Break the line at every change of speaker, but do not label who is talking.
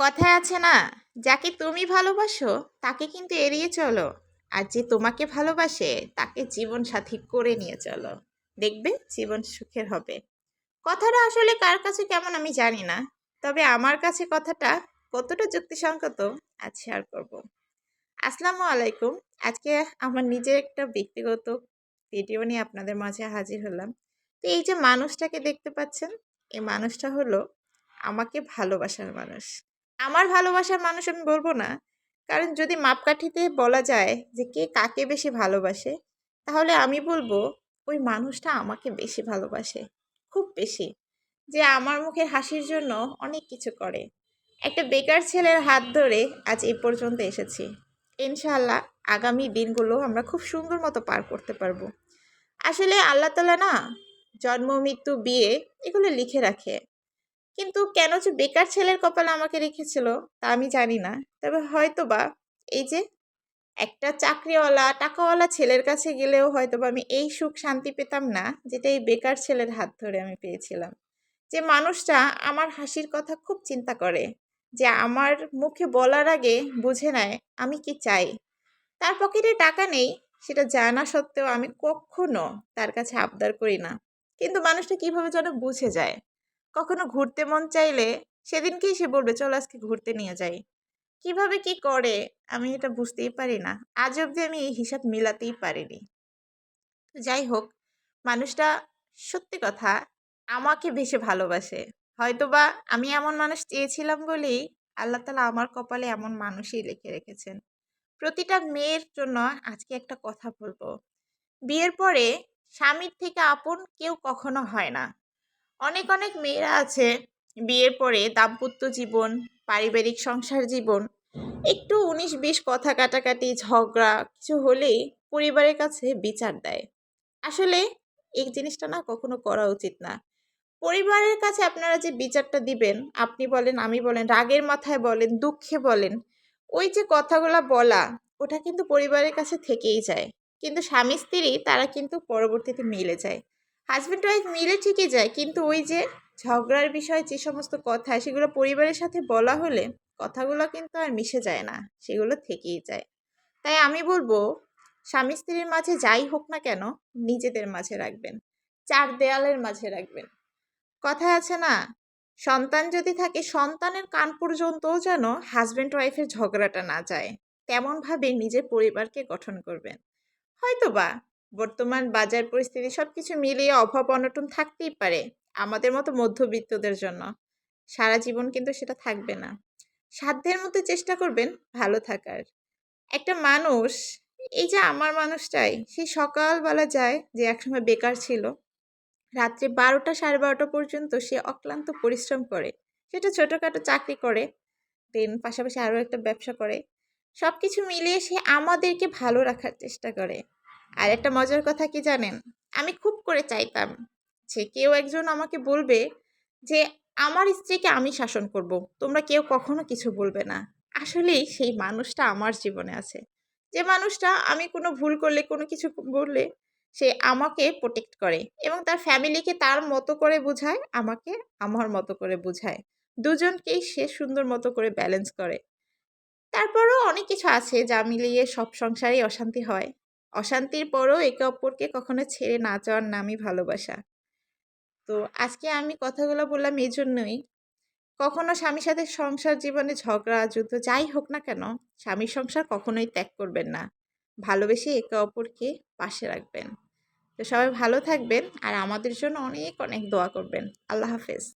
কথায় আছে না, যাকে তুমি ভালোবাসো তাকে কিন্তু এড়িয়ে চলো, আর যে তোমাকে ভালোবাসে তাকে জীবন সাথী করে নিয়ে চলো। দেখবে জীবন সুখের হবে। কথাটা আসলে কার কাছে কেমন আমি জানি না, তবে আমার কাছে কথাটা কতটা যুক্তিসঙ্গত আজ শেয়ার করব। আসসালামু আলাইকুম। আজকে আমার নিজের একটা ব্যক্তিগত ভিডিও নিয়ে আপনাদের মাঝে হাজির হলাম। তো এই যে মানুষটাকে দেখতে পাচ্ছেন, এই মানুষটা হলো আমাকে ভালোবাসার মানুষ। আমার ভালোবাসার মানুষ আমি বলবো না, কারণ যদি মাপকাঠিতে বলা যায় যে কে কাকে বেশি ভালোবাসে, তাহলে আমি বলবো ওই মানুষটা আমাকে বেশি ভালোবাসে, খুব বেশি। যে আমার মুখের হাসির জন্য অনেক কিছু করে। একটা বেকার ছেলের হাত ধরে আজ এই পর্যন্ত এসেছি। ইনশাআল্লাহ আগামী দিনগুলো আমরা খুব সুন্দর মতো পার করতে পারবো। আসলে আল্লাহ তাআলা না জন্ম মৃত্যু বিয়ে এগুলো লিখে রাখে, কিন্তু কেন যে বেকার ছেলের কপালে আমাকে রেখেছিল তা আমি জানি না। তবে হয়তোবা এই যে একটা চাকরিওয়ালা টাকাওয়ালা ছেলের কাছে গেলেও হয়তোবা আমি এই সুখ শান্তি পেতাম না, যেটা এই বেকার ছেলের হাত ধরে আমি পেয়েছিলাম। যে মানুষটা আমার হাসির কথা খুব চিন্তা করে, যে আমার মুখে বলার আগে বুঝে নেয় আমি কি চাই। তার পকেটে টাকা নেই সেটা জানা সত্ত্বেও আমি কখনো তার কাছে আবদার করি না, কিন্তু মানুষটা কিভাবে যেন বুঝে যায়। কখনো ঘুরতে মন চাইলে সেদিনকেই সে বলবে চল আজকে ঘুরতে নিয়ে যাই। কিভাবে কি করে আমি এটা বুঝতেই পারি না, আজ অবধি আমি এই হিসাব মিলাতেই পারিনি। তো যাই হোক, মানুষটা সত্যি কথা আমাকে বেশি ভালোবাসে। হয়তোবা আমি এমন মানুষ চেয়েছিলাম বলেই আল্লাহ তাআলা আমার কপালে এমন মানুষই লিখে রেখেছেন। প্রতিটা মেয়ের জন্য আজকে একটা কথা বলবো, বিয়ের পরে স্বামীর থেকে আপন কেউ কখনো হয় না। অনেক অনেক মেয়েরা আছে বিয়ের পরে দাম্পত্য জীবন, পারিবারিক সংসার জীবন একটু ১৯-২০ কথা কাটাকাটি ঝগড়া কিছু হলেই পরিবারের কাছে বিচার দেয়। আসলে এই জিনিসটা না কখনো করা উচিত না। পরিবারের কাছে আপনারা যে বিচারটা দিবেন, আপনি বলেন আমি বলেন, রাগের মাথায় বলেন, দুঃখে বলেন, ওই যে কথাগুলা বলা ওটা কিন্তু পরিবারের কাছে থেকেই যায়। কিন্তু স্বামী স্ত্রী তারা কিন্তু পরবর্তীতে মিলে যায়। হাজব্যান্ড ওয়াইফ মিলে ঠিকই যায়, কিন্তু ওই যে ঝগড়ার বিষয়ে যে সমস্ত কথা সেগুলো পরিবারের সাথে বলা হলে কথাগুলো কিন্তু আর মিশে যায় না, সেগুলো থেকেই যায়। তাই আমি বলবো স্বামী স্ত্রীর মাঝে যাই হোক না কেন নিজেদের মাঝে রাখবেন, চার দেয়ালের মাঝে রাখবেন। কথায় আছে না, সন্তান যদি থাকে সন্তানের কান পর্যন্তও যেন হাজব্যান্ড ওয়াইফের ঝগড়াটা না যায়, তেমনভাবে নিজের পরিবারকে গঠন করবেন। হয়তোবা বর্তমান বাজার পরিস্থিতি সবকিছু মিলিয়ে অভাব অনটন থাকতেই পারে আমাদের মতো মধ্যবিত্তদের জন্য, সারা জীবন কিন্তু সেটা থাকবে না। সাধ্যের মধ্যে চেষ্টা করবেন ভালো থাকার। একটা মানুষ, এই যে আমার মানুষটাই সে সকালবেলা যায়, যে একসময় বেকার ছিল, রাত্রে ১২টা ১২:৩০ পর্যন্ত সে অক্লান্ত পরিশ্রম করে। সেটা ছোটোখাটো চাকরি করে, দেন পাশাপাশি আরও একটা ব্যবসা করে। সব কিছু মিলিয়ে সে আমাদেরকে ভালো রাখার চেষ্টা করে। আর একটা মজার কথা কি জানেন, আমি খুব করে চাইতাম যে কেউ একজন আমাকে বলবে যে আমার স্ত্রীকে আমি শাসন করব, তোমরা কেউ কখনো কিছু বলবে না। আসলেই সেই মানুষটা আমার জীবনে আছে, যে মানুষটা আমি কোনো ভুল করলে কোনো কিছু বললে সে আমাকে প্রোটেক্ট করে এবং তার ফ্যামিলিকে তার মতো করে বোঝায়, আমাকে আমার মতো করে বোঝায়। দুজনকেই সে সুন্দর মতো করে ব্যালেন্স করে। তারপরও অনেক কিছু আছে যা মিলিয়ে সব সংসারেই অশান্তি হয়। অশান্তির পরও একে অপরকে কখনো ছেড়ে না যাওয়ার নামই ভালোবাসা। তো আজকে আমি কথাগুলো বললাম এই জন্যই, কখনো স্বামীর সাথে সংসার জীবনে ঝগড়া যুদ্ধ যাই হোক না কেন, স্বামীর সংসার কখনোই ত্যাগ করবেন না। ভালোবেসে একে অপরকে পাশে রাখবেন। তো সবাই ভালো থাকবেন আর আমাদের জন্য অনেক অনেক দোয়া করবেন। আল্লাহ হাফেজ।